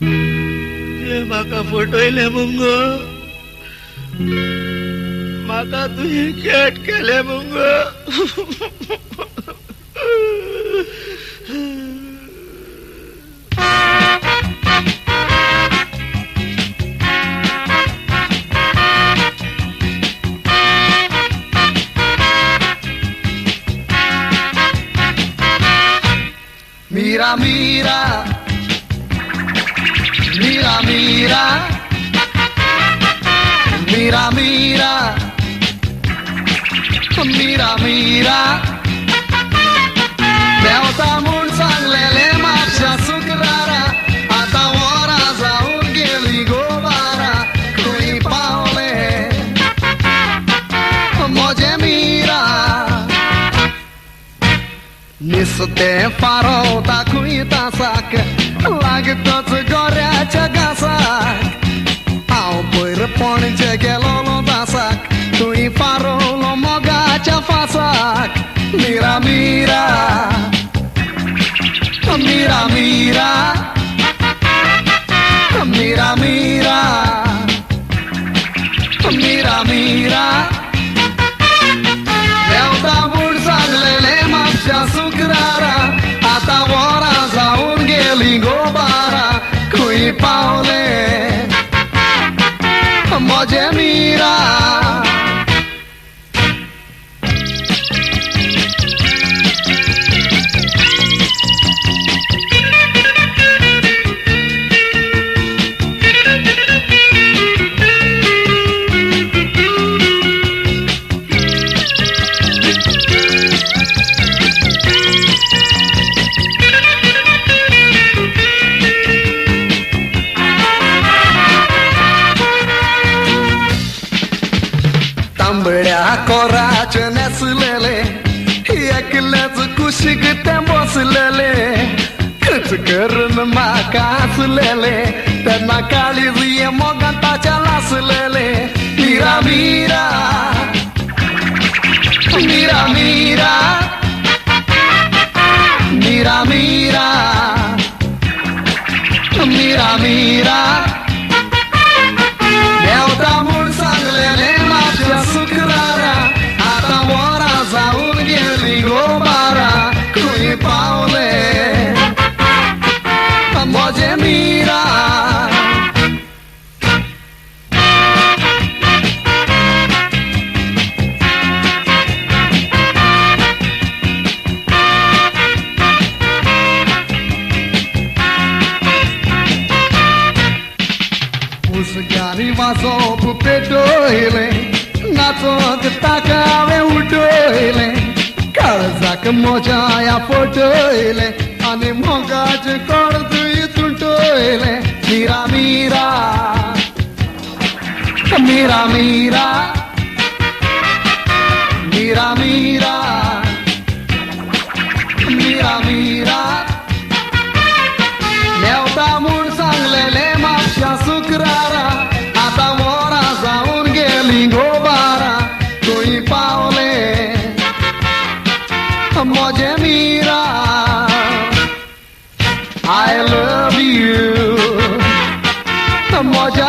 तुवें म्हाका फटयलें मुंगो, म्हाका तुवें केट केलें मुंगो. Mira, mira, mira, mira, mira, mira, mira, mira. देवता म्हूण सांगलेले म्हापशा सुकरारा, आतां वरां जावन गेली गो बारा. खंय पावले म्हजे मीरा, नुस्तें फारोवता खंय तासाक, लागताच गोऱ्याच्या घासाक. हांव पयर पणजे गेलोलो तासाक, थंय फारोवलो मोगाच्या फासाक. मिरा मिरा, मिरा मिरा, मिरा मिरा, मिरा मिरा. देवता म्हूण सांगलेले म्हापशा सुकरारा, आतां वरां जावन गेली गो बारा. खंय पावले म्हजे मीरा. तांबड्या कोराचे नेसलेले, एकलेच कुशीक ते बसलेले. खच करून म्हाका हसलेले, तेन्ना काळीज मोगान ताच्या लासलेले. मिरा मिरा, मिरा मिरा, मिरा मिरा, मिरा मिरा. देवता म्हूण सांगलेले म्हापशा सुकरारा, आतां वरां जावन गेली गो बारा. खंय पावले म्हजे मीरा. उसगारी वाजोवप पेटयले, नाचोंक ताका हांवें उठयलें. काळजाक म्हज्या ह्या फटयलें, आनी मोगाचें कळजूय तुटयलें. मिरा मिरा, मिरा मिरा, मिरा मिरा, मिरा मिरा. देवता म्हूण सांगलेले म्हापशा सुकरारा, आतां वरां जावन गेली गो बारा. खंय पावले म्हजे मीरा. I love you, म्हज्या